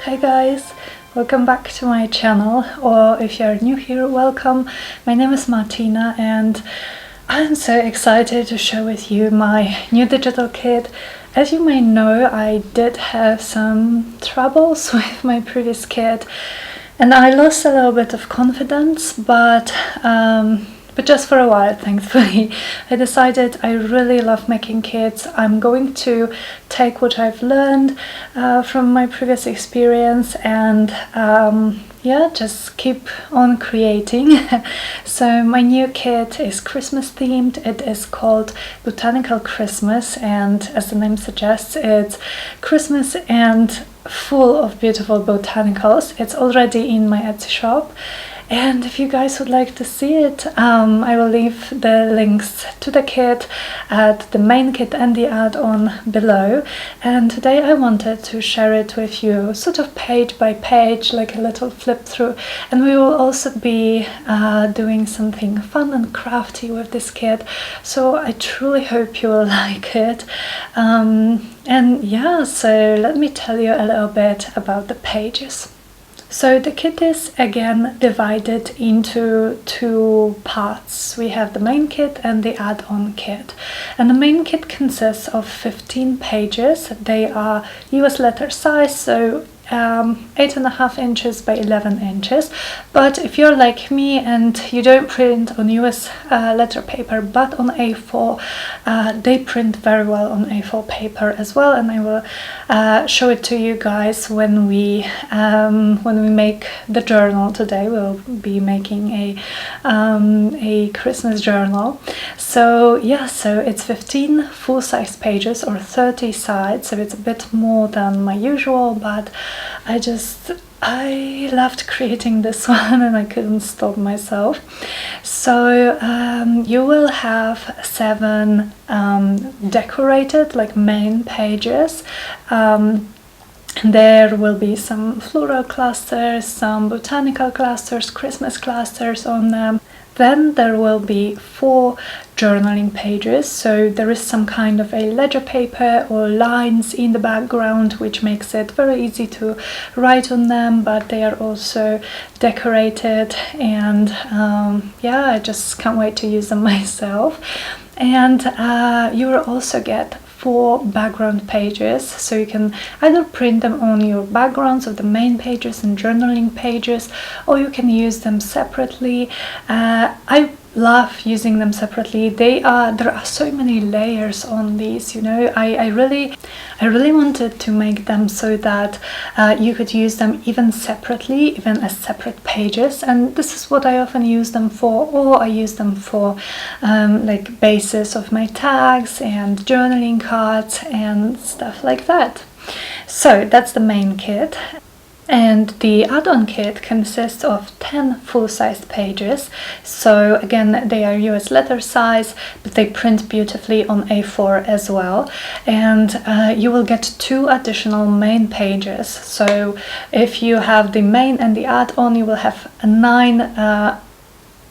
Hi guys, welcome back to my channel, or if you're new here, welcome. My name is Martina and I'm so excited to share with you my new digital kit. As you may know, I did have some troubles with my previous kit and I lost a little bit of confidence, but just for a while, thankfully. I decided I really love making kits. I'm going to take what I've learned from my previous experience and yeah, just keep on creating. So my new kit is Christmas themed. It is called Botanical Christmas, and as the name suggests, it's Christmas and full of beautiful botanicals. It's already in my Etsy shop. And if you guys would like to see it, I will leave the links to the kit, the main kit and the add-on below. And today I wanted to share it with you, sort of page by page, like a little flip through. And we will also be doing something fun and crafty with this kit. So I truly hope you will like it. And yeah, so let me tell you a little bit about the pages. So the kit is again divided into two parts. We have the main kit and the add-on kit. And the main kit consists of 15 pages. They are US letter size, so 8.5 inches by 11 inches. But if you're like me and you don't print on US letter paper but on A4, they print very well on A4 paper as well, and I will show it to you guys when we make the journal. Today we'll be making a Christmas journal. So yeah, so it's 15 full-size pages or 30 sides, so it's a bit more than my usual, but I loved creating this one and I couldn't stop myself. So you will have 7 decorated, like, main pages. There will be some floral clusters, some botanical clusters, Christmas clusters on them. Then there will be 4 journaling pages, so there is some kind of a ledger paper or lines in the background, which makes it very easy to write on them, but they are also decorated, and yeah, I just can't wait to use them myself. And you will also get 4 background pages, so you can either print them on your backgrounds of the main pages and journaling pages, or you can use them separately. I love using them separately. There are so many layers on these, you know. I really wanted to make them so that you could use them even separately, even as separate pages, and this is what I often use them for, or I use them for like bases of my tags and journaling cards and stuff like that. So that's the main kit. And the add-on kit consists of 10 full-size pages. So again, they are US letter size, but they print beautifully on A4 as well. And you will get 2 additional main pages. So if you have the main and the add-on, you will have 9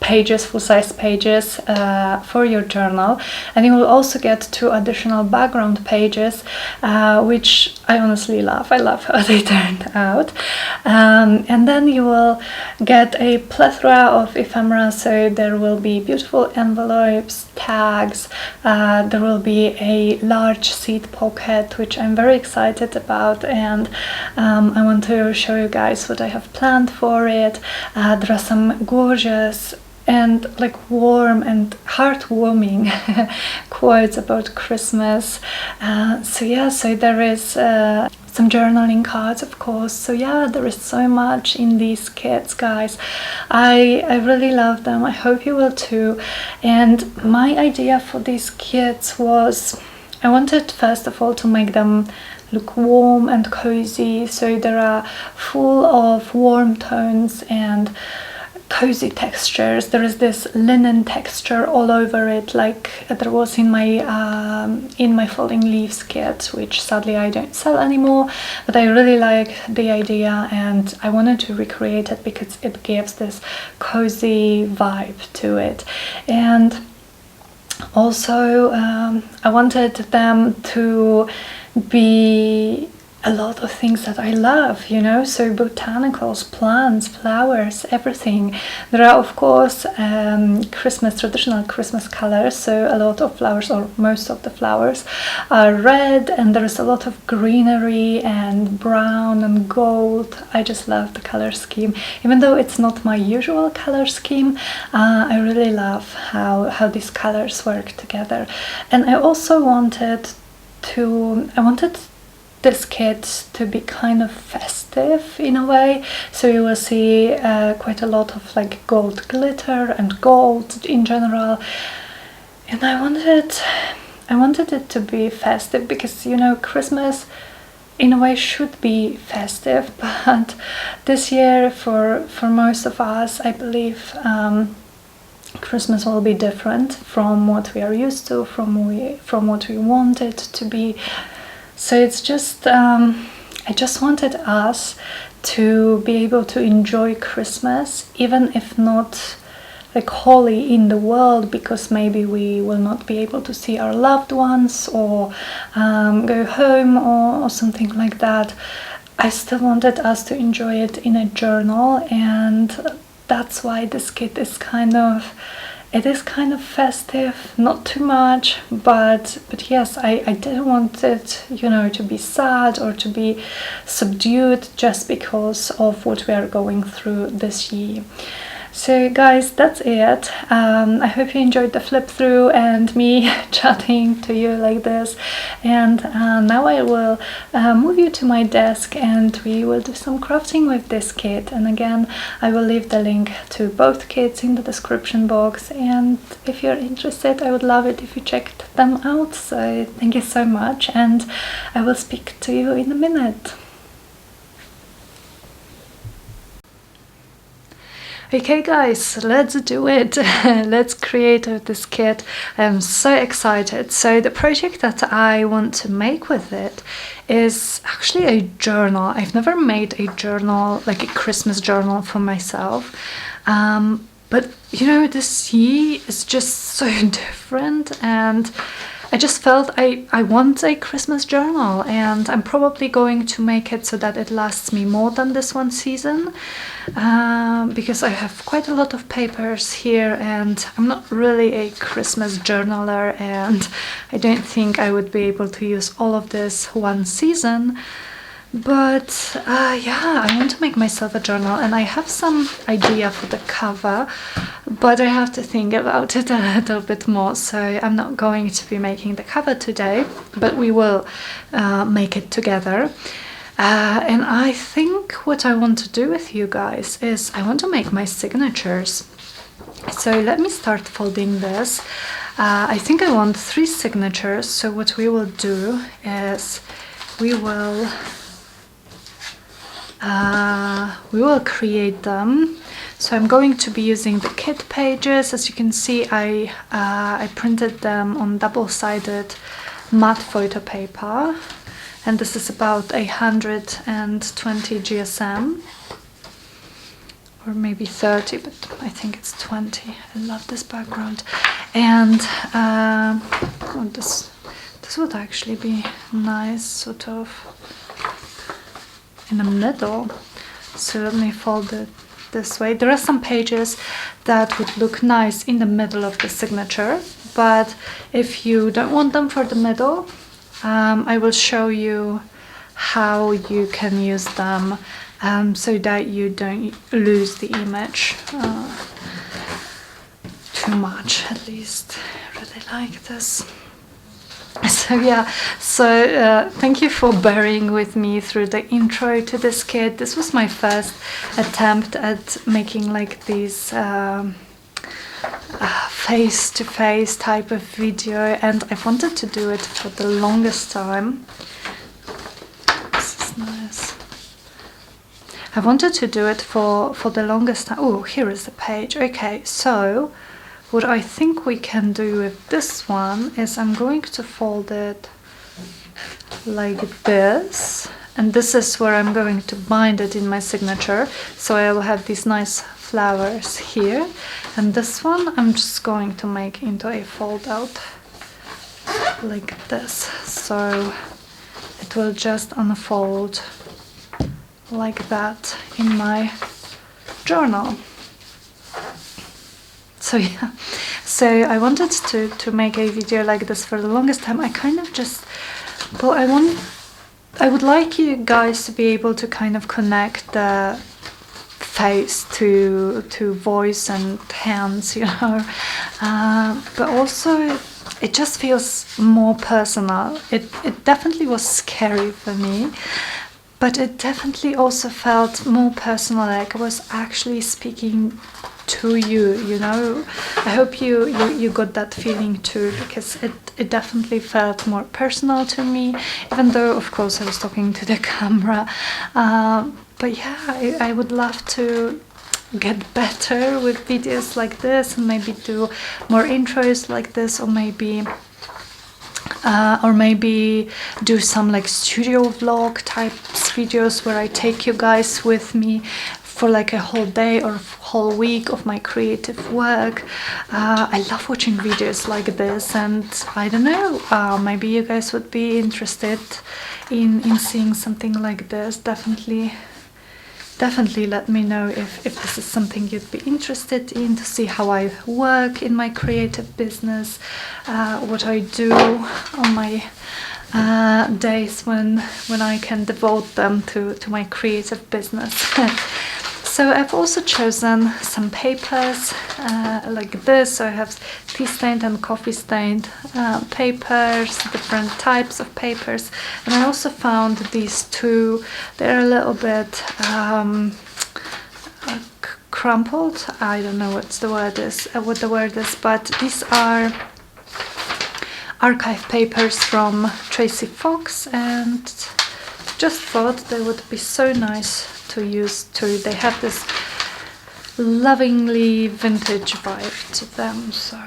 pages, full-size pages for your journal, and you will also get 2 additional background pages, which I honestly love. I love how they turned out. And then you will get a plethora of ephemera, so there will be beautiful envelopes, tags, there will be a large seed pocket, which I'm very excited about, and I want to show you guys what I have planned for it. There are some gorgeous and like warm and heartwarming quotes about Christmas. So yeah, so there is some journaling cards, of course. So yeah, there is so much in these kits, guys. I really love them. I hope you will too. And my idea for these kits was, I wanted first of all to make them look warm and cozy, so they are full of warm tones and cozy textures. There is this linen texture all over it, like there was in my folding leaves kit, which sadly I don't sell anymore, but I really like the idea and I wanted to recreate it because it gives this cozy vibe to it. And also I wanted them to be a lot of things that I love, you know, so botanicals, plants, flowers, everything. There are, of course, traditional Christmas colors, so a lot of flowers, or most of the flowers, are red, and there is a lot of greenery and brown and gold. I just love the color scheme. Even though it's not my usual color scheme, I really love how these colors work together. And I also wanted this kit to be kind of festive in a way, so you will see quite a lot of like gold glitter and gold in general, and I wanted it to be festive because, you know, Christmas in a way should be festive, but this year for most of us, I believe, Christmas will be different from what we are used to, from what we want it to be. So it's just, I just wanted us to be able to enjoy Christmas, even if not like wholly in the world, because maybe we will not be able to see our loved ones or go home or something like that. I still wanted us to enjoy it in a journal, and that's why this kit is kind of festive, not too much, but yes, I didn't want it, you know, to be sad or to be subdued just because of what we are going through this year. So guys, that's it. I hope you enjoyed the flip through and me chatting to you like this, and now I will move you to my desk and we will do some crafting with this kit. And again, I will leave the link to both kits in the description box, and if you're interested, I would love it if you checked them out. So thank you so much, and I will speak to you in a minute. Okay guys, let's do it. Let's create this kit. I'm so excited. So the project that I want to make with it is actually a journal. I've never made a journal, like a Christmas journal for myself. But you know, this year is just so different, and I just felt I want a Christmas journal, and I'm probably going to make it so that it lasts me more than this one season, because I have quite a lot of papers here and I'm not really a Christmas journaler, and I don't think I would be able to use all of this one season. But yeah, I want to make myself a journal, and I have some idea for the cover, but I have to think about it a little bit more, so I'm not going to be making the cover today, but we will make it together. And I think what I want to do with you guys is I want to make my signatures. So let me start folding this. I think I want 3 signatures, so what we will do is we will create them. So I'm going to be using the kit pages. As you can see, I printed them on double-sided matte photo paper, and this is about 120 GSM, or maybe 30, but I think it's 20. I love this background, and this would actually be nice, sort of in the middle. So let me fold it this way. There are some pages that would look nice in the middle of the signature, but if you don't want them for the middle, I will show you how you can use them so that you don't lose the image too much. At least I really like this. So yeah, so thank you for bearing with me through the intro to this kit. This was my first attempt at making like these face-to-face type of video, and I wanted to do it for the longest time. This is nice. I wanted to do it for the longest time. Oh, here is the page. Okay, so what I think we can do with this one is I'm going to fold it like this, and this is where I'm going to bind it in my signature. So I will have these nice flowers here, and this one I'm just going to make into a fold out like this. So it it will just unfold like that in my journal. So yeah, so I wanted to make a video like this for the longest time. I kind of just thought I would like you guys to be able to kind of connect the face to voice and hands, you know, but also it just feels more personal. It definitely was scary for me, but it definitely also felt more personal, like I was actually speaking to you, you know. I hope you got that feeling too, because it definitely felt more personal to me, even though of course I was talking to the camera. But yeah, I would love to get better with videos like this, and maybe do more intros like this, or maybe do some like studio vlog type videos where I take you guys with me for like a whole day or whole week of my creative work. I love watching videos like this, and I don't know, maybe you guys would be interested in seeing something like this. Definitely let me know if this is something you'd be interested in, to see how I work in my creative business, what I do on my days when I can devote them to my creative business. So I've also chosen some papers like this. So I have tea stained and coffee stained papers, different types of papers, and I also found these two. They're a little bit crumpled. I don't know what the word is, but these are archive papers from Tracy Fox, and just thought they would be so nice to use too. They have this lovingly vintage vibe to them, so,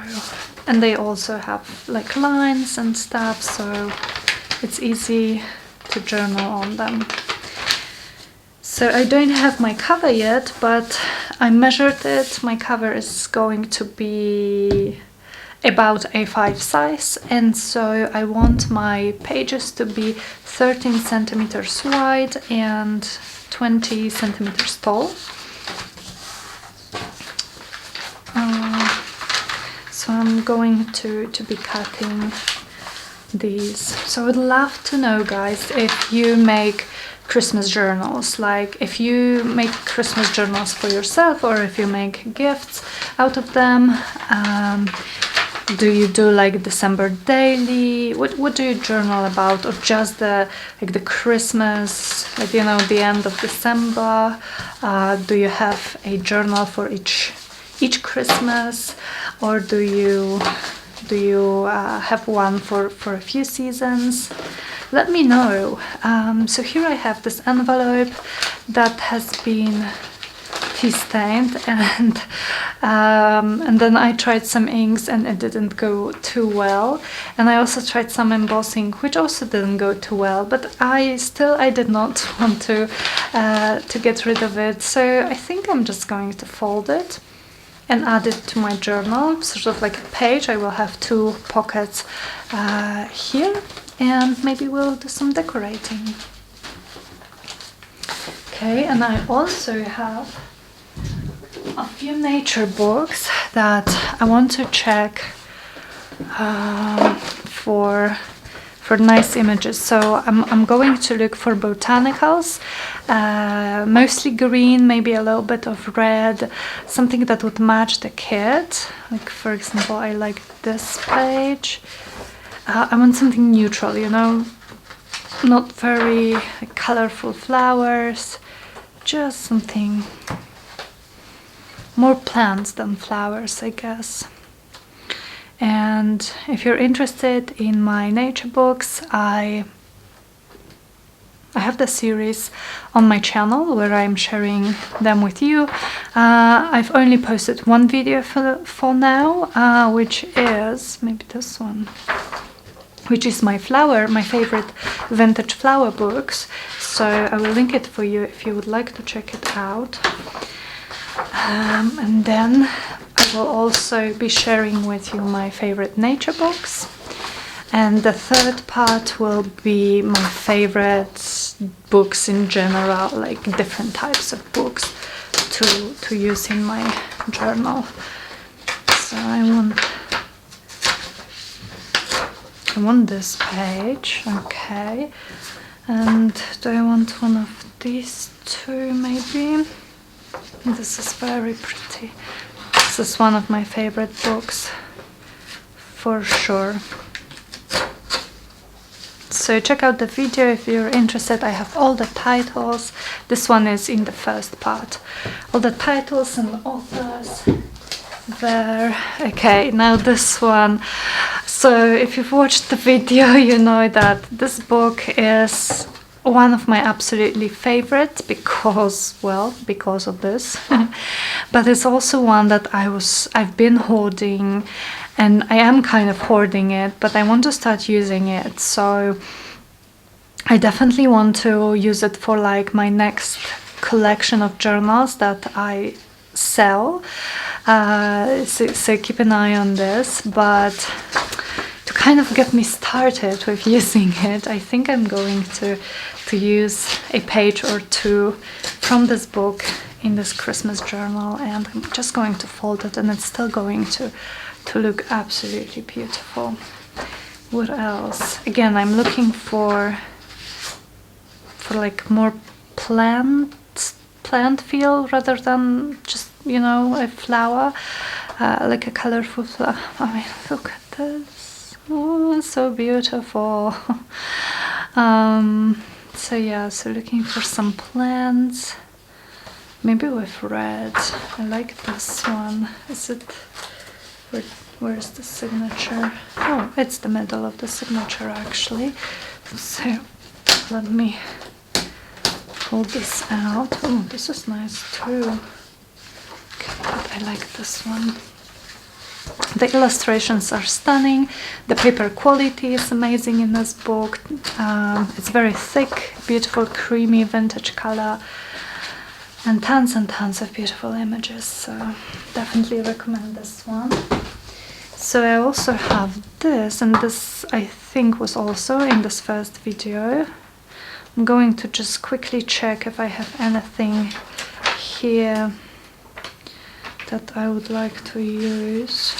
and they also have like lines and stuff, so it's easy to journal on them. So I don't have my cover yet, but I measured it. My cover is going to be about A5 size, and so I want my pages to be 13 centimeters wide and 20 centimeters tall. So I'm going to be cutting these. So I would love to know, guys, if you make Christmas journals, like if you make Christmas journals for yourself, or if you make gifts out of them. Do you do like December daily? What do you journal about, or just the Christmas, like, you know, the end of December? Do you have a journal for each Christmas, or do you have one for a few seasons? Let me know. So here I have this envelope that has been tea stained, and then I tried some inks and it didn't go too well, and I also tried some embossing which also didn't go too well, but I did not want to get rid of it, so I think I'm just going to fold it and add it to my journal, sort of like a page. I will have two pockets here, and maybe we'll do some decorating. Okay, and I also have a few nature books that I want to check for nice images. So I'm going to look for botanicals, mostly green, maybe a little bit of red, something that would match the kit. Like, for example, I like this page. I want something neutral, you know, not very colorful flowers, just something more plants than flowers, I guess. And if you're interested in my nature books, I have the series on my channel where I'm sharing them with you. I've only posted one video for now, which is maybe this one, which is my favorite vintage flower books. So I will link it for you if you would like to check it out. And then I will also be sharing with you my favorite nature books. And the third part will be my favorite books in general, like different types of books to use in my journal. So I want this page, okay. And do I want one of these two maybe? This is very pretty. This is one of my favorite books for sure. So check out the video if you're interested. I have all the titles. This one is in the first part. All the titles and authors there. Okay, now this one. So if you've watched the video, you know that this book is one of my absolutely favorites because of this. But it's also one that I've been hoarding, and I am kind of hoarding it, but I want to start using it. So I definitely want to use it for like my next collection of journals that I sell. So keep an eye on this. But to kind of get me started with using it, I think I'm going to use a page or two from this book in this Christmas journal, and I'm just going to fold it, and it's still going to look absolutely beautiful. What else? Again, I'm looking for like more plant feel rather than just, you know, a flower, like a colorful flower. I mean, look at this. Oh, so beautiful. So yeah, so looking for some plants, maybe with red. I like this one. Is it, where's the signature? Oh, it's the middle of the signature actually. So let me pull this out. Oh, this is nice too. Okay, but I like this one. The illustrations are stunning. The paper quality is amazing in this book. It's very thick, beautiful, creamy vintage color, and tons of beautiful images. So definitely recommend this one. So I also have this, and this I think was also in this first video. I'm going to just quickly check if I have anything here that I would like to use.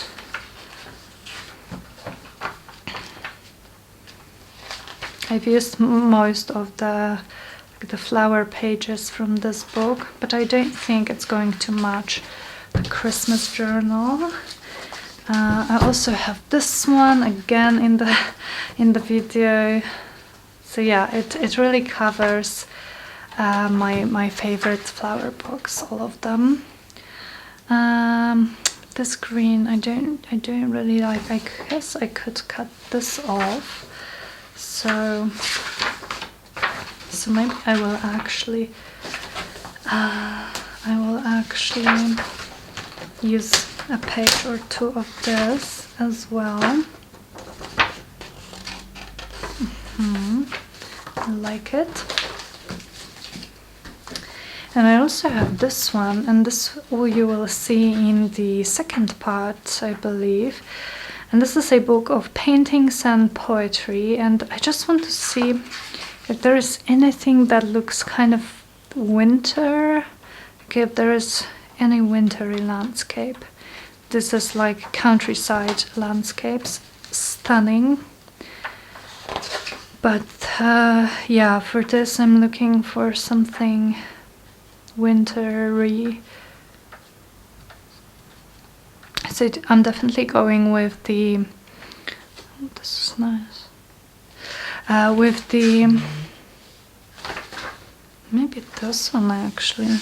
I've used most of the flower pages from this book, but I don't think it's going to match the Christmas journal. I also have this one again in the video. So yeah, it really covers my favorite flower books, all of them. This green I don't really like. I guess I could cut this off. So maybe I will actually use a page or two of this as well. I like it. And I also have this one, and this you will see in the second part, I believe. And this is a book of paintings and poetry, and I just want to see if there is anything that looks kind of winter. Okay, if there is any wintry landscape. This is like countryside landscapes, stunning. But yeah, for this I'm looking for something wintry. So I'm definitely going with the, oh, this is nice, with the, maybe this one actually,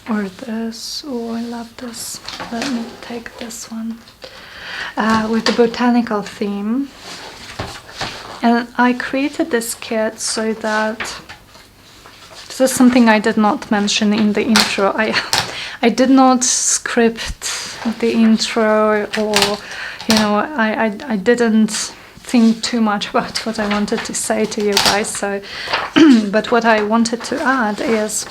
or this. Oh, I love this. Let me take this one, with the botanical theme. And I created this kit so that, this is something I did not mention in the intro. I did not script the intro, or, you know, I didn't think too much about what I wanted to say to you guys. So, but what I wanted to add is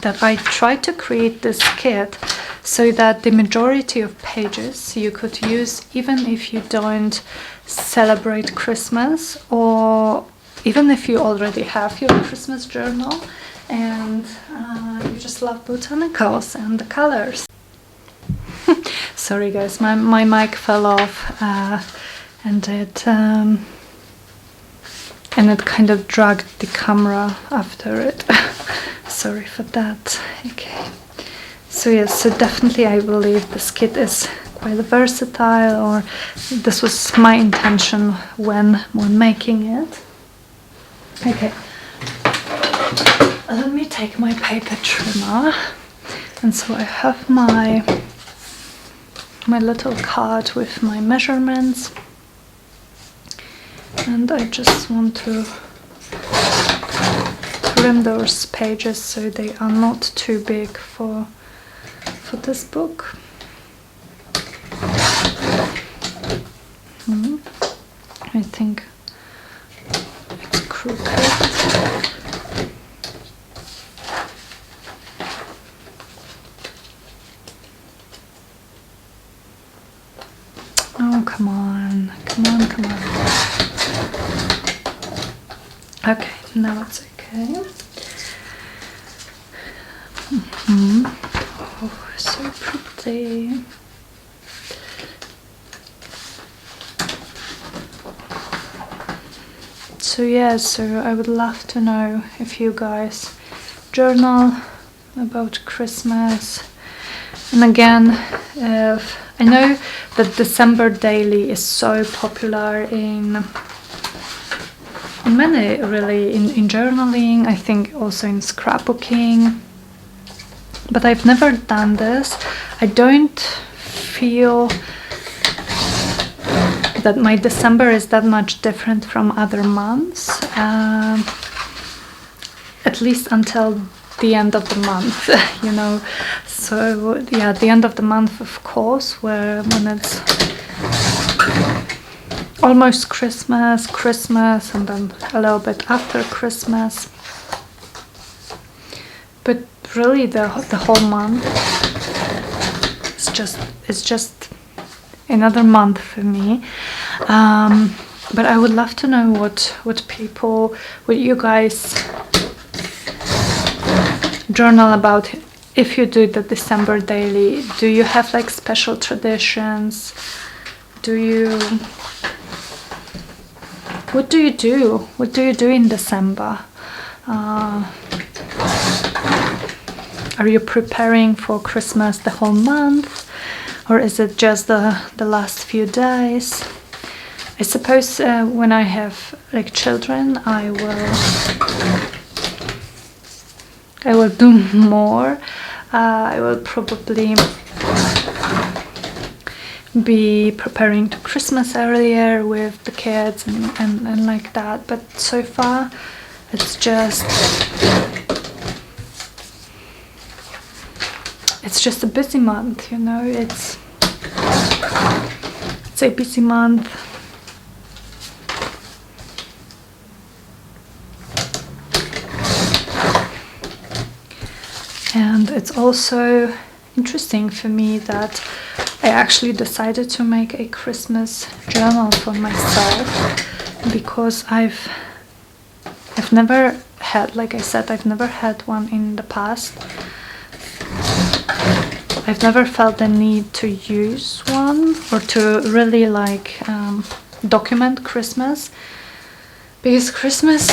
that I tried to create this kit so that the majority of pages you could use even if you don't celebrate Christmas, or even if you already have your Christmas journal and you just love botanicals and the colors. Sorry guys, my mic fell off and it kind of dragged the camera after it. Sorry for that. Okay, so yes, so definitely I believe this kit is quite versatile, or this was my intention when making it. Okay, let me take my paper trimmer, and so I have my little card with my measurements, and I just want to trim those pages so they are not too big for this book. I think it's crooked. Oh, come on. Okay, now it's okay. Oh, so pretty. So yeah, so I would love to know if you guys journal about Christmas. And again, I know that December daily is so popular in many, really, in journaling, I think also in scrapbooking, but I've never done this. I don't feel that my December is that much different from other months, at least until the end of the month, you know. So yeah, the end of the month, of course, when it's almost Christmas, and then a little bit after Christmas. But really, the whole month it's just another month for me. But I would love to know what you guys journal about. If you do the December daily, do you have like special traditions? What do you do? What do you do in December? Are you preparing for Christmas the whole month, or is it just the last few days? I suppose when I have like children, I will do more. I will probably be preparing to Christmas earlier with the kids and like that, but so far it's just a busy month, you know. It's a busy month. And it's also interesting for me that I actually decided to make a Christmas journal for myself, because I've never had, like I said, I've never had one in the past. I've never felt the need to use one or to really like document Christmas, because Christmas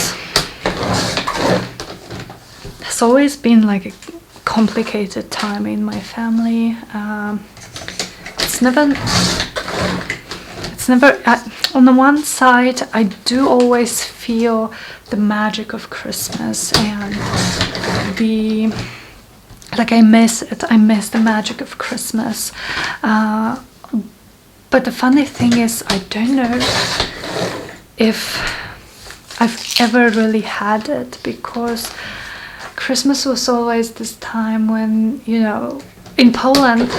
has always been like a complicated time in my family. It's never on the one side, I do always feel the magic of Christmas, and I miss it. I miss the magic of Christmas. But the funny thing is, I don't know if I've ever really had it, because Christmas was always this time when, you know, in Poland,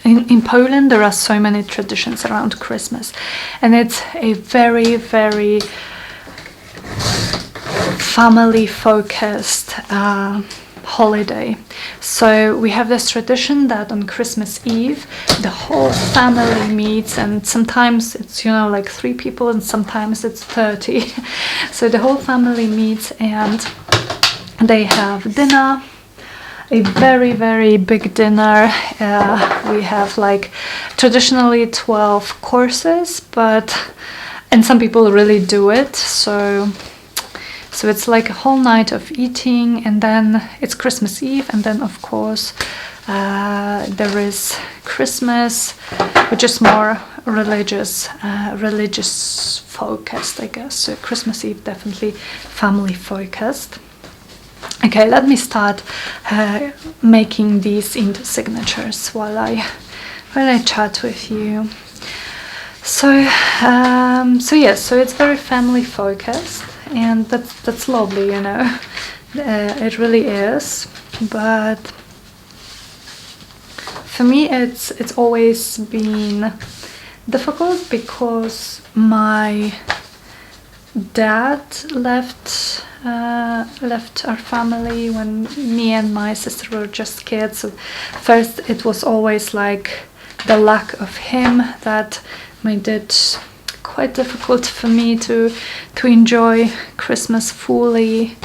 in Poland there are so many traditions around Christmas, and it's a very, very family focused holiday. So we have this tradition that on Christmas Eve the whole family meets, and sometimes it's, you know, like 3 people and sometimes it's 30. So the whole family meets and they have dinner, a very, very big dinner. We have like traditionally 12 courses, and some people really do it, so it's like a whole night of eating, and then it's Christmas Eve, and then of course there is Christmas, which is more religious focused, I guess. So Christmas Eve definitely family focused. Okay, let me start making these into signatures while I chat with you. So yes, so it's very family focused, and that's lovely, you know. It really is. But for me, it's always been difficult because my dad left our family when me and my sister were just kids. So first it was always like the lack of him that made it quite difficult for me to enjoy Christmas fully,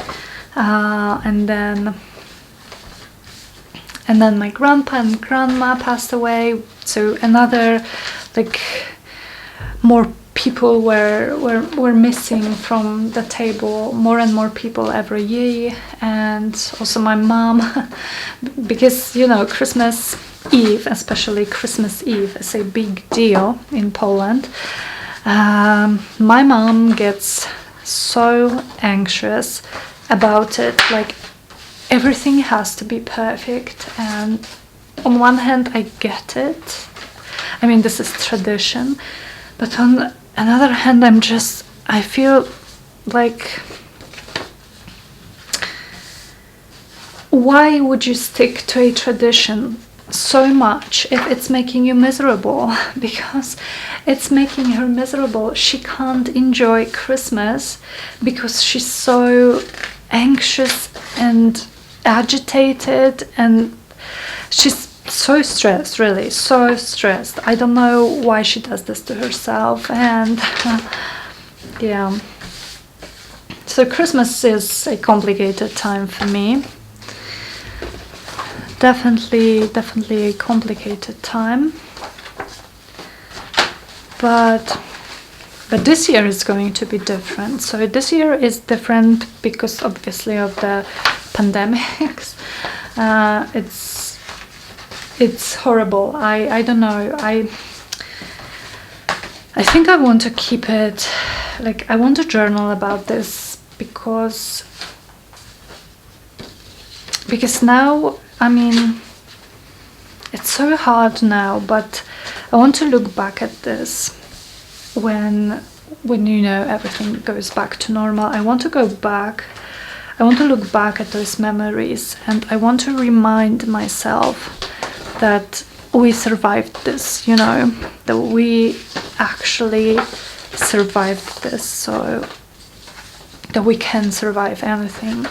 and then my grandpa and grandma passed away, so another like more people were missing from the table, more and more people every year. And also my mom, because, you know, Christmas Eve, especially Christmas Eve, is a big deal in Poland. My mom gets so anxious about it, like everything has to be perfect, and on one hand I get it, I mean this is tradition, but on another hand I feel like, why would you stick to a tradition so much if it's making you miserable? Because it's making her miserable. She can't enjoy Christmas because she's so anxious and agitated, and she's so stressed, really so stressed. I don't know why she does this to herself. And yeah, so Christmas is a complicated time for me. Definitely a complicated time, but this year is going to be different. So this year is different because obviously of the pandemics. It's horrible. I don't know. I think I want to keep it, like I want to journal about this because now, I mean, it's so hard now, but I want to look back at this when you know everything goes back to normal. I want to go back. I want to look back at those memories, and I want to remind myself that we survived this, you know, that we actually survived this, so that we can survive anything.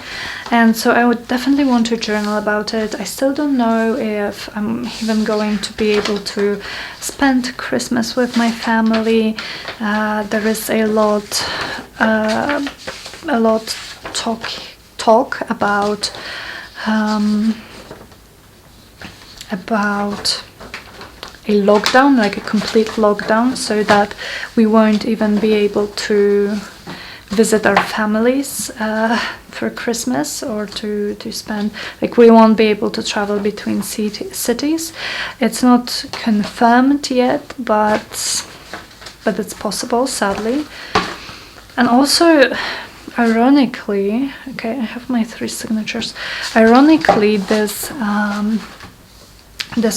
And so I would definitely want to journal about it. I still don't know if I'm even going to be able to spend Christmas with my family. There is a lot talk about a lockdown, like a complete lockdown, so that we won't even be able to visit our families for Christmas, or to spend, like we won't be able to travel between cities. It's not confirmed yet, but it's possible, sadly. And also, ironically, okay, I have my 3 signatures. Ironically, this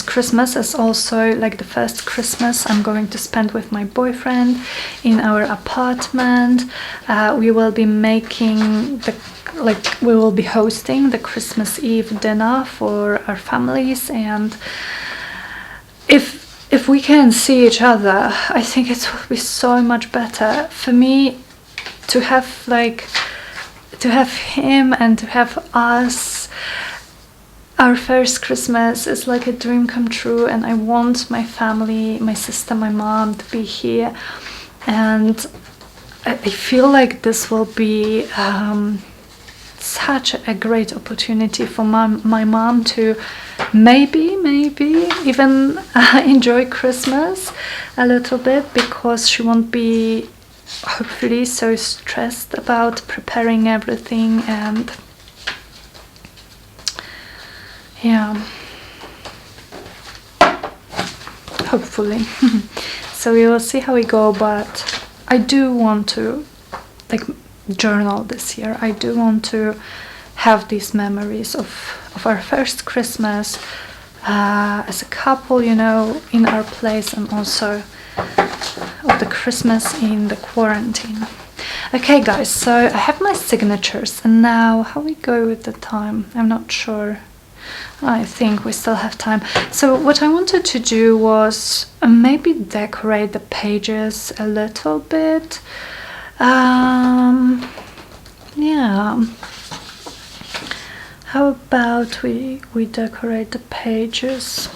Christmas is also like the first Christmas I'm going to spend with my boyfriend in our apartment. We will be we will be hosting the Christmas Eve dinner for our families, and if we can see each other, I think it will be so much better for me to have him and to have us our first Christmas is like a dream come true, and I want my family, my sister, my mom to be here, and I feel like this will be such a great opportunity for my mom to maybe even enjoy Christmas a little bit, because she won't be hopefully so stressed about preparing everything. And yeah, hopefully. So we will see how we go, but I do want to like journal this year. I do want to have these memories of our first Christmas as a couple, you know, in our place, and also of the Christmas in the quarantine. Okay guys, so I have my signatures, and now how we go with the time, I'm not sure. I think we still have time. So what I wanted to do was maybe decorate the pages a little bit. Yeah, how about we decorate the pages?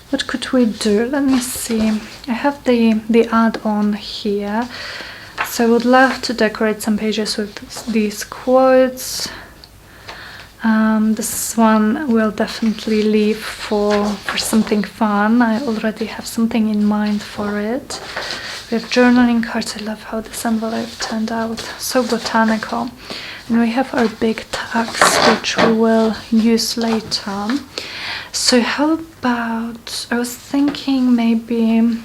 What could we do? Let me see. I have the add-on here, so I would love to decorate some pages with these quotes. This one will definitely leave for something fun. I already have something in mind for it. We have journaling cards. I love how this envelope turned out, so botanical. And we have our big tags, which we will use later. So how about, I was thinking maybe,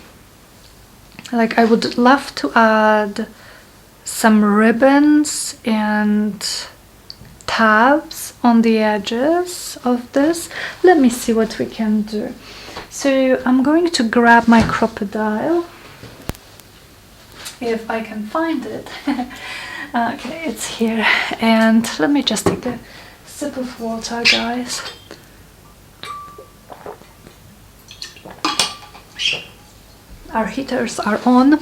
like, I would love to add some ribbons and tabs on the edges of this. Let me see what we can do. So I'm going to grab my crocodile, if I can find it. Okay, it's here, and let me just take a sip of water, guys. Our heaters are on,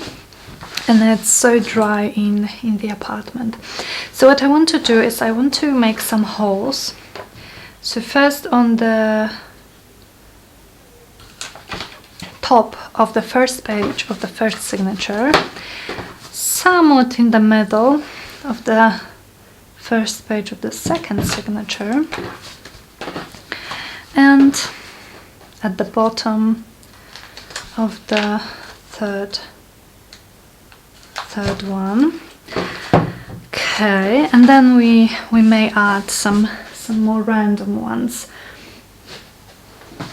and it's so dry in the apartment. So what I want to do is I want to make some holes. So first on the top of the first page of the first signature, somewhat in the middle of the first page of the second signature, and at the bottom of the third one. Okay, and then we may add some more random ones.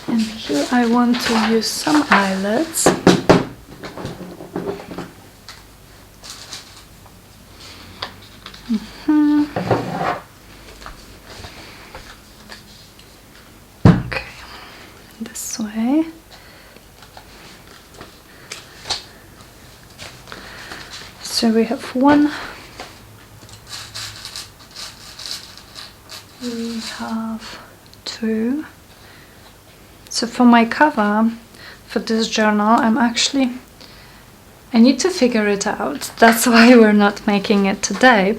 And here I want to use some eyelets. Okay, this way. So we have one, we have two. So for my cover for this journal, I need to figure it out. That's why we're not making it today.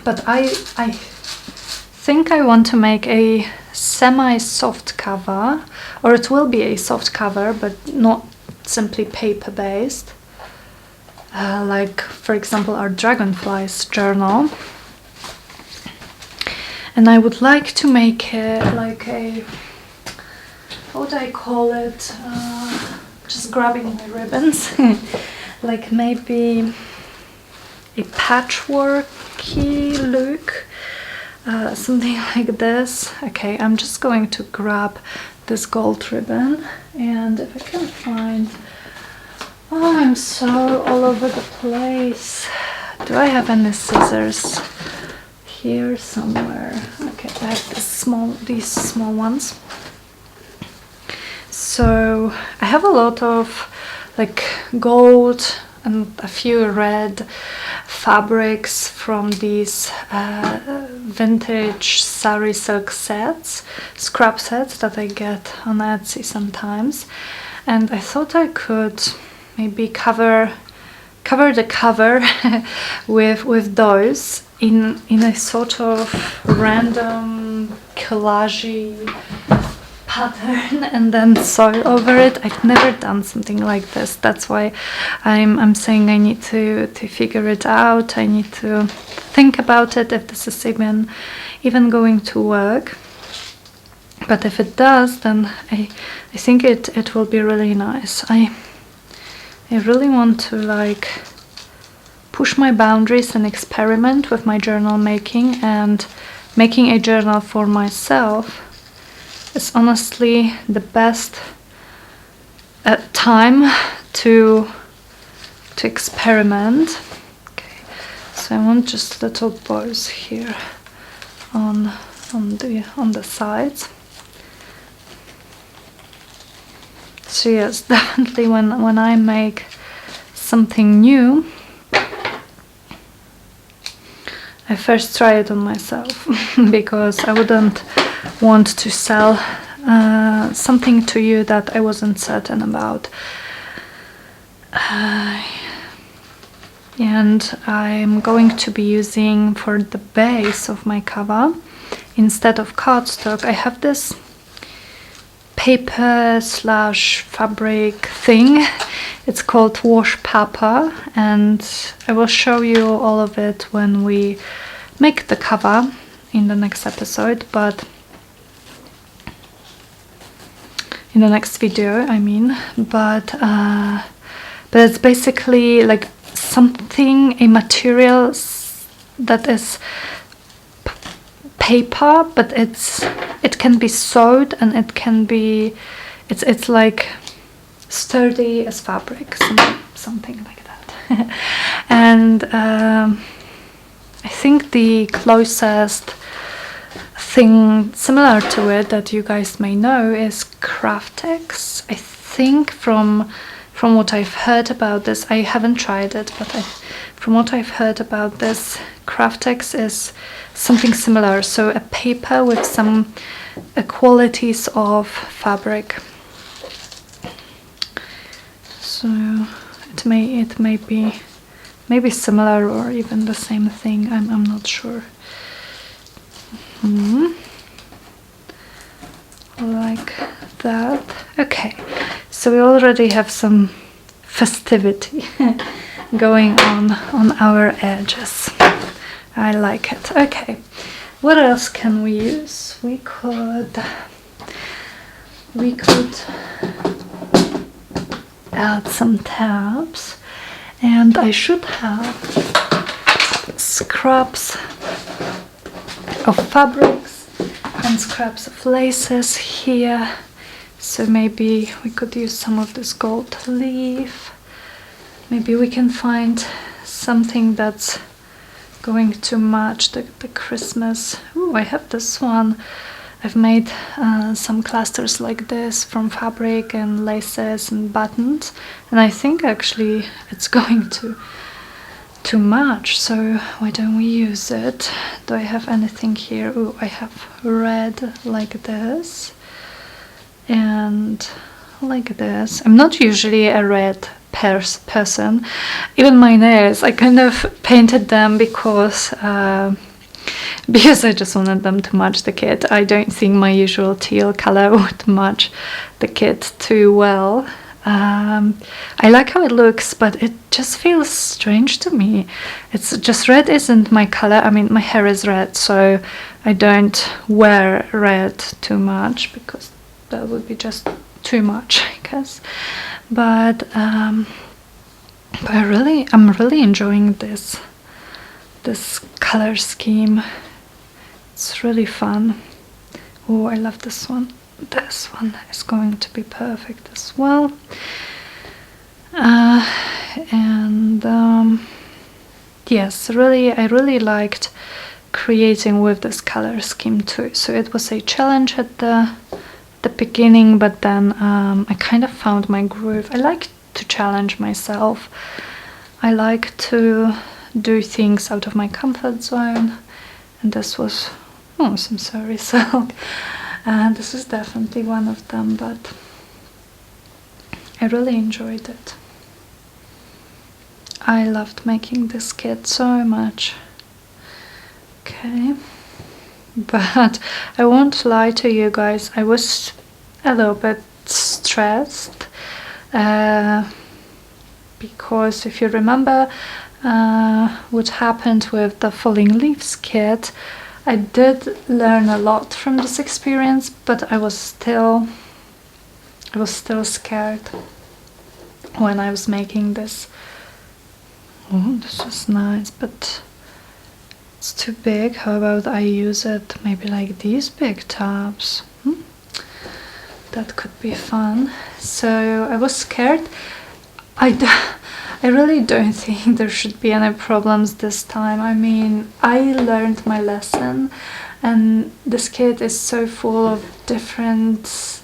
But I think I want to make a semi-soft cover, or it will be a soft cover, but not simply paper-based. Like, for example, our Dragonflies journal. And I would like to make it like a, what would I call it? Just grabbing my ribbons. Like maybe a patchworky look. Something like this. Okay, I'm just going to grab this gold ribbon, and if I can find... Oh, I'm so all over the place. Do I have any scissors? Here somewhere. Okay, I have these small ones. So I have a lot of like gold and a few red fabrics from these vintage sari silk sets, scrap sets that I get on Etsy sometimes, and I thought I could maybe cover the cover with those in a sort of random some collage pattern and then sew over it. I've never done something like this. That's why I'm saying I need to figure it out. I need to think about it, if this is even going to work. But if it does, then I think it will be really nice. I really want to like push my boundaries and experiment with my journal making, and making a journal for myself is honestly the best time to experiment. Okay, so I want just little bows here on the sides. So yes, definitely when I make something new, I first try it on myself because I wouldn't want to sell something to you that I wasn't certain about. And I'm going to be using, for the base of my cover, instead of cardstock, I have this paper / fabric thing. It's called wash paper, and I will show you all of it when we make the cover in the next episode, but in the next video I mean. But it's basically like a material that is paper, but it can be sewed, and it's like sturdy as fabric, something like that. And I think the closest thing similar to it that you guys may know is Craftex. I think from what I've heard about this, I haven't tried it, but from what I've heard about this, Craftex is something similar, so a paper with some qualities of fabric. So it may be similar or even the same thing. I'm not sure. Like that. Okay, so we already have some festivity going on our edges. I like it. Okay, what else can we use? We could add some tabs, and I should have scraps of fabrics and scraps of laces here, so maybe we could use some of this gold leaf. Maybe we can find something that's going to match the Christmas. Ooh, I have this one. I've made some clusters like this from fabric and laces and buttons, and I think actually it's going to match, so why don't we use it? Do I have anything here? Oh, I have red like this and like this. I'm not usually a red person. Even my nails, I kind of painted them because I just wanted them to match the kit. I don't think my usual teal color would match the kit too well. I like how it looks, but it just feels strange to me. It's just, red isn't my color. I mean, my hair is red, so I don't wear red too much because that would be just too much, I guess. But I'm really enjoying this color scheme. It's really fun. Oh, I love this one. This one is going to be perfect as well. Yes, I really liked creating with this color scheme too. So it was a challenge at the beginning, but then I kind of found my groove. I like to challenge myself. I like to do things out of my comfort zone, and this was some sorry silk. And this is definitely one of them, but I really enjoyed it. I loved making this kit so much. Okay, but I won't lie to you guys, I was a little bit stressed because if you remember what happened with the falling leaves kit, I did learn a lot from this experience, but I was still scared when I was making this. Oh, this is nice, but it's too big. How about I use it maybe like these big tabs? That could be fun. So I was scared. I really don't think there should be any problems this time. I mean, I learned my lesson, and this kit is so full of different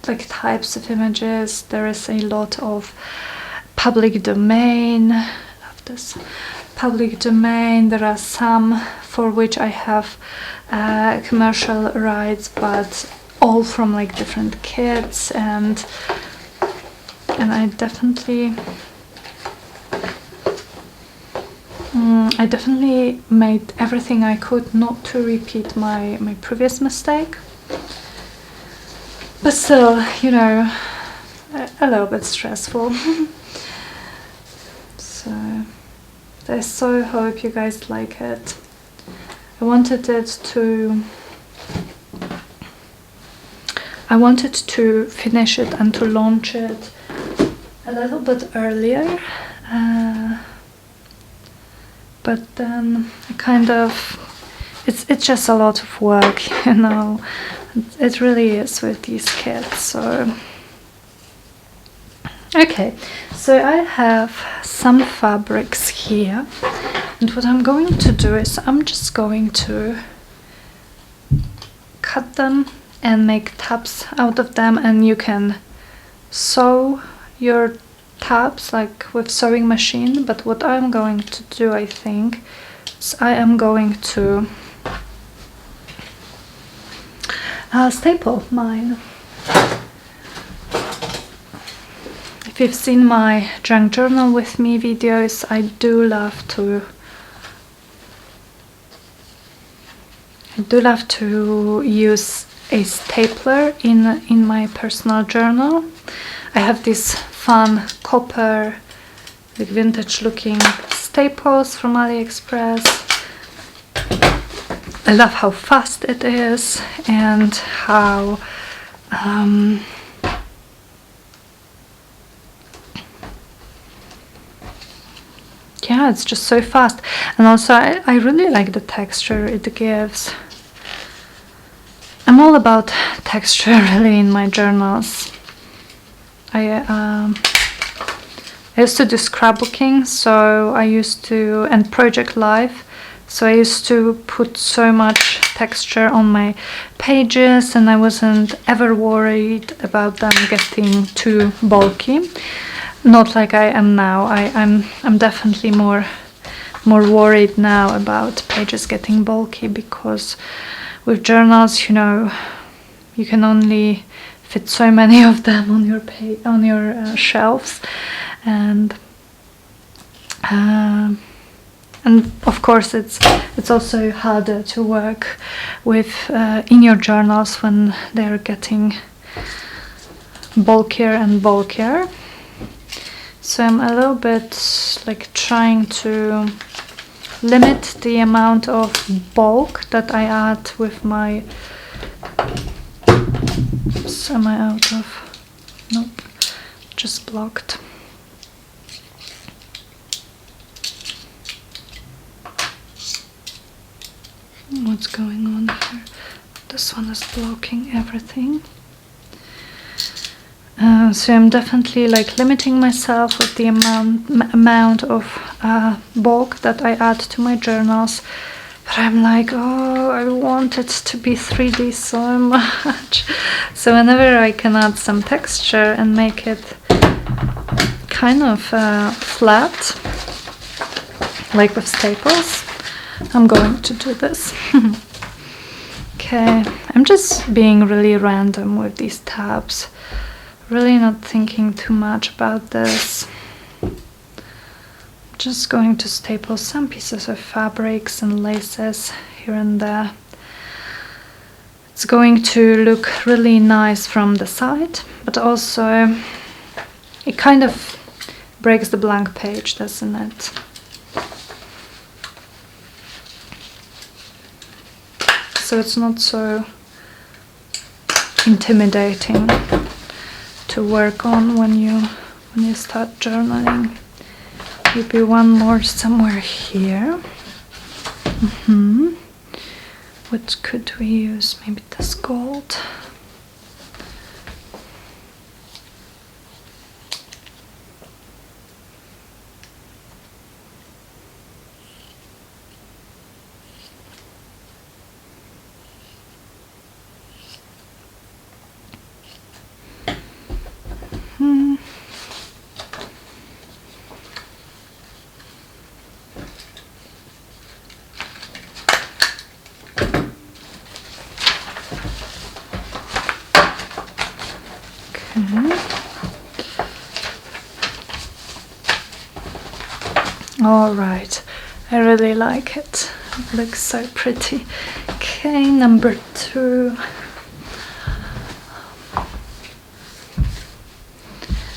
like types of images. There is a lot of public domain. I love this. Public domain. There are some for which I have commercial rights, but all from like different kits, and I definitely made everything I could not to repeat my previous mistake, but still, you know, a little bit stressful. So I so hope you guys like it. I wanted to finish it and to launch it a little bit earlier, but then it's just a lot of work, you know. It really is with these kits. So okay, so I have some fabrics here, and what I'm going to do is I'm just going to cut them and make tabs out of them, and you can sew your tabs like with sewing machine. But what I'm going to do, I think, is I am going to staple mine. If you've seen my junk journal with me videos, I do love to use a stapler in my personal journal. I have these fun copper, like vintage looking staples from AliExpress. I love how fast it is and how yeah, it's just so fast. And also I really like the texture it gives. I'm all about texture really in my journals. I used to do scrapbooking, so I used to, and Project Life, so I used to put so much texture on my pages, and I wasn't ever worried about them getting too bulky. Not like I am now. I'm definitely more worried now about pages getting bulky, because with journals, you know, you can only fit so many of them on your shelves, and of course it's also harder to work with in your journals when they're getting bulkier and bulkier. So I'm a little bit like trying to limit the amount of bulk that I add with my... Oops, am I out of... Nope, just blocked. What's going on here? This one is blocking everything. So I'm definitely like limiting myself with the amount of bulk that I add to my journals. But I'm like, oh, I want it to be 3D so much. So whenever I can add some texture and make it kind of flat, like with staples, I'm going to do this. Okay, I'm just being really random with these tabs. Really not thinking too much about this. Just going to staple some pieces of fabrics and laces here and there. It's going to look really nice from the side, but also it kind of breaks the blank page, doesn't it? So it's not so intimidating to work on when you start journaling. Maybe one more somewhere here. What could we use? Maybe this gold. All right, I really like it. It looks so pretty. Okay, number 2.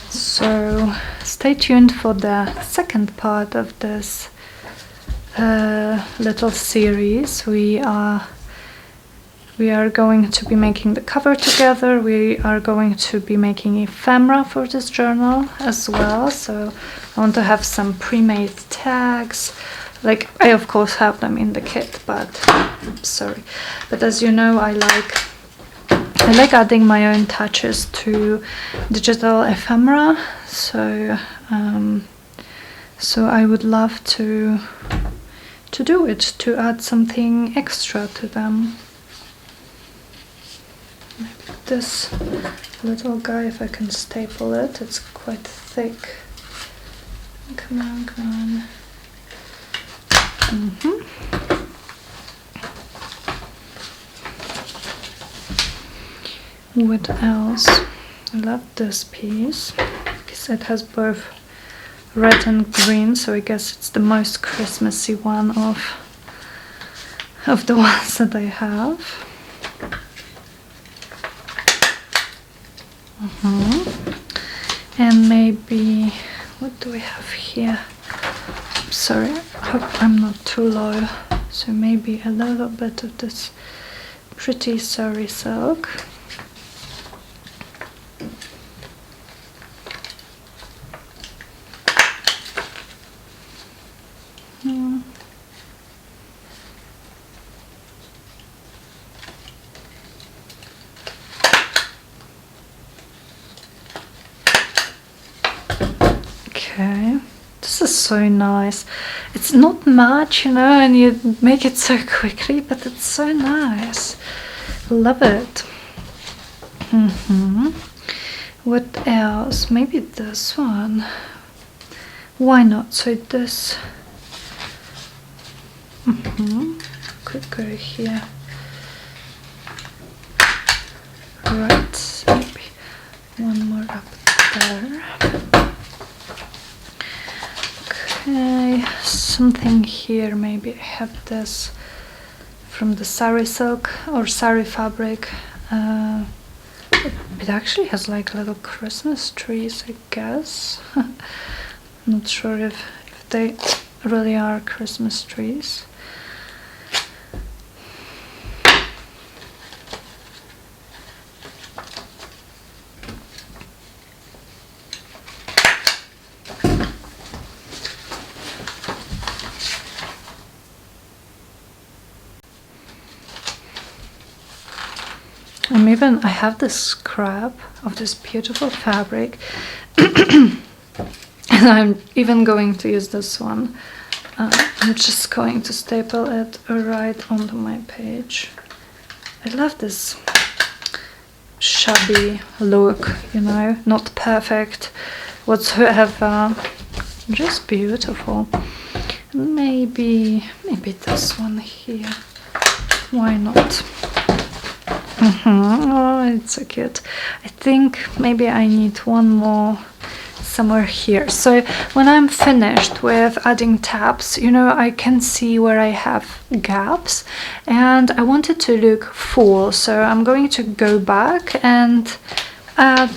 So stay tuned for the second part of this little series. We are going to be making the cover together. We are going to be making ephemera for this journal as well. So I want to have some pre-made tags. Like, I of course have them in the kit, but sorry. But as you know, I like adding my own touches to digital ephemera. So so I would love to do it, to add something extra to them. This little guy, if I can staple it, it's quite thick. Come on, come on. What else? I love this piece because it has both red and green, so I guess it's the most Christmassy one of the ones that I have. And maybe, what do we have here? Sorry, I hope I'm not too low. So maybe a little bit of this pretty sari silk. Okay, this is so nice. It's not much, you know, and you make it so quickly, but it's so nice. Love it. What else? Maybe this one. Why not? So this could go here. Right, maybe one more up there. Okay, something here. Maybe I have this from the sari silk or sari fabric. It actually has like little Christmas trees, I guess. Not sure if they really are Christmas trees. I have this scrap of this beautiful fabric and I'm even going to use this one. I'm just going to staple it right onto my page. I love this shabby look, you know, not perfect whatsoever, just beautiful. Maybe this one here, why not? Oh, it's so cute. I think maybe I need one more somewhere here. So when I'm finished with adding tabs, you know, I can see where I have gaps, and I want it to look full. So I'm going to go back and add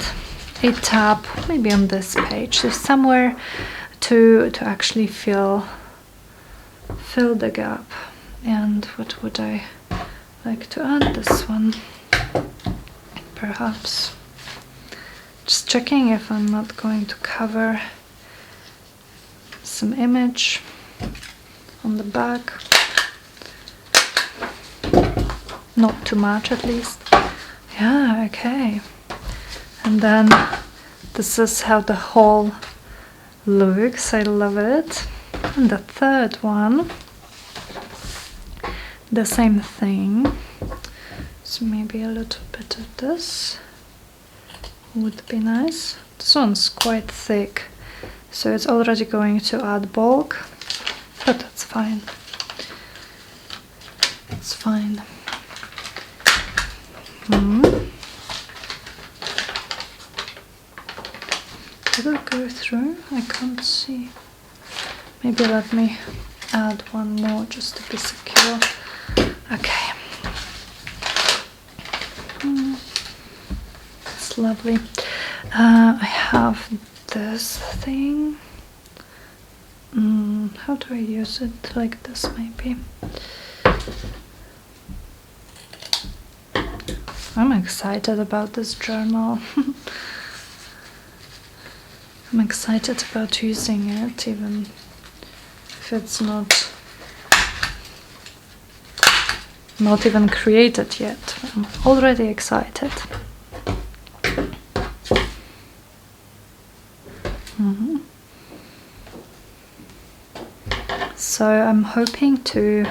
a tab, maybe on this page, so somewhere to actually fill the gap. And what would I like to add? This one, perhaps. Just checking if I'm not going to cover some image on the back. Not too much, at least. Yeah, okay. And then this is how the whole looks. I love it. And the third one, the same thing. So maybe a little bit of this would be nice. This one's quite thick, so it's already going to add bulk, but that's fine. It's fine. Did it go through? I can't see. Maybe let me add one more just to be secure. Okay. It's lovely. I have this thing. How do I use it? Like this, maybe. I'm excited about this journal. I'm excited about using it, even if it's not even created yet. I'm already excited. So I'm hoping to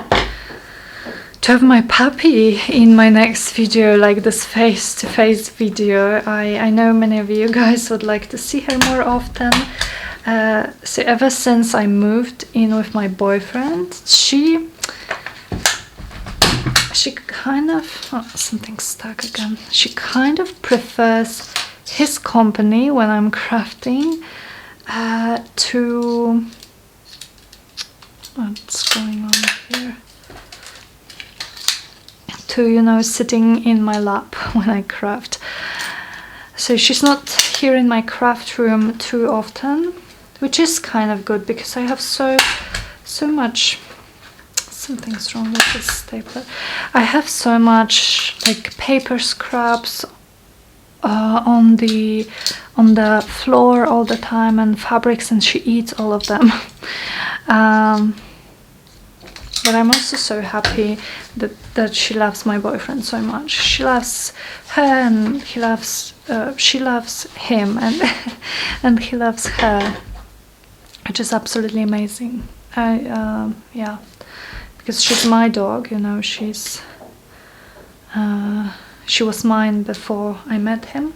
have my puppy in my next video, like this face-to-face video. I know many of you guys would like to see her more often. So ever since I moved in with my boyfriend, she kind of, oh, something's stuck again. She kind of prefers his company when I'm crafting to, what's going on here? To, you know, sitting in my lap when I craft. So she's not here in my craft room too often, which is kind of good because I have so much. Something's wrong with this stapler. I have so much like paper scraps on the floor all the time, and fabrics, and she eats all of them. But I'm also so happy that she loves my boyfriend so much. She loves her, and he loves she loves him, and he loves her, which is absolutely amazing. Yeah, because she's my dog, you know. She was mine before I met him,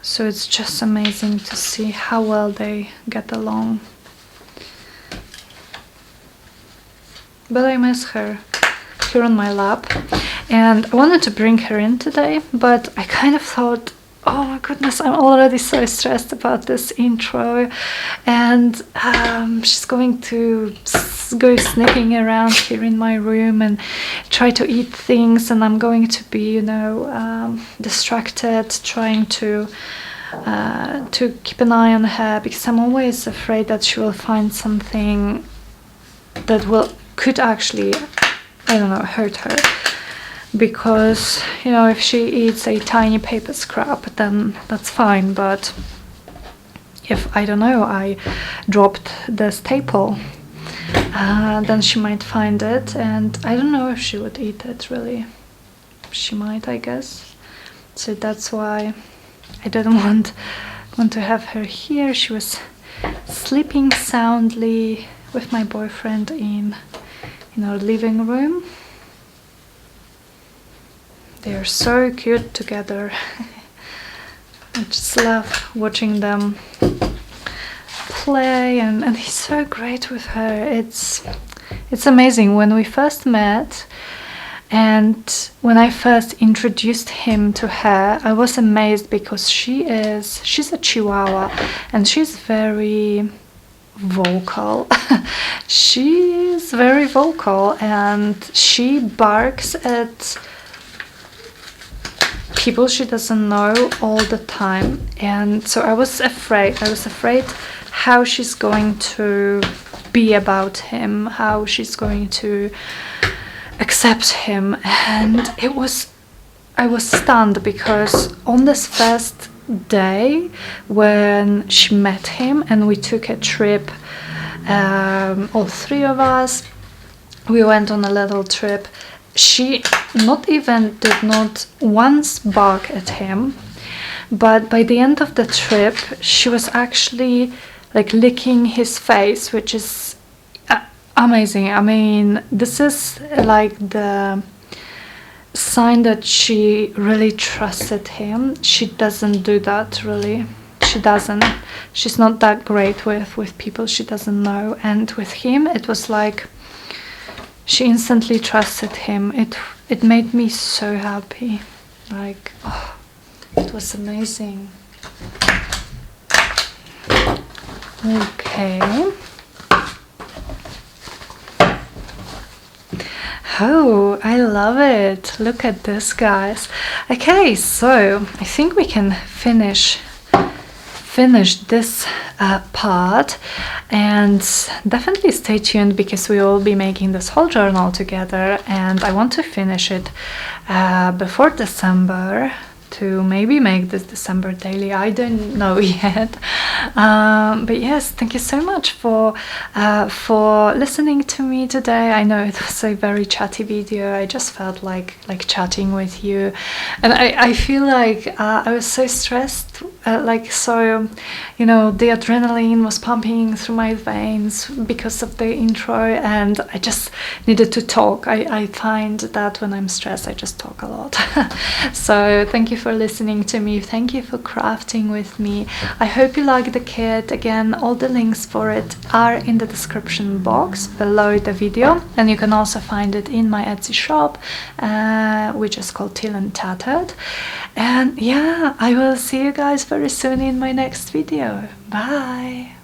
so it's just amazing to see how well they get along. But I miss her here on my lap, and I wanted to bring her in today, but I kind of thought, oh my goodness, I'm already so stressed about this intro, and she's going to go sneaking around here in my room and try to eat things, and I'm going to be, you know, distracted, trying to keep an eye on her, because I'm always afraid that she will find something that could actually, I don't know, hurt her. Because, you know, if she eats a tiny paper scrap, then that's fine. But if, I don't know, I dropped the staple, then she might find it, and I don't know if she would eat it, really. She might, I guess. So that's why I didn't want to have her here. She was sleeping soundly with my boyfriend in our living room. They are so cute together. I just love watching them play, and he's so great with her. It's amazing. When we first met, And when I first introduced him to her, I was amazed because she's a Chihuahua and she's very vocal. She is very vocal and she barks at people she doesn't know all the time. And so I was afraid how she's going to be about him, how she's going to accept him. And I was stunned because on this first day when she met him and we took a trip, all three of us, we went on a little trip, she did not once bark at him, but by the end of the trip she was actually like licking his face, which is amazing. I mean, this is like the sign that she really trusted him. She doesn't do that, really. She doesn't. She's not that great with people she doesn't know. And with him, it was like she instantly trusted him. It made me so happy. Like, oh, it was amazing. Okay. Oh, I love it. Look at this, guys. Okay, so I think we can finish this part, and definitely stay tuned because we will be making this whole journal together, and I want to finish it before December, to maybe make this December daily. I don't know yet, but yes, thank you so much for listening to me today. I know it was a very chatty video. I just felt like chatting with you, and I feel like I was so stressed, so, you know, the adrenaline was pumping through my veins because of the intro, and I just needed to talk. I find that when I'm stressed I just talk a lot. So thank you for listening to me. Thank you for crafting with me. I hope you like the kit. Again, all the links for it are in the description box below the video, and you can also find it in my Etsy shop, which is called Teal and Tattered. And yeah, I will see you guys very soon in my next video. Bye.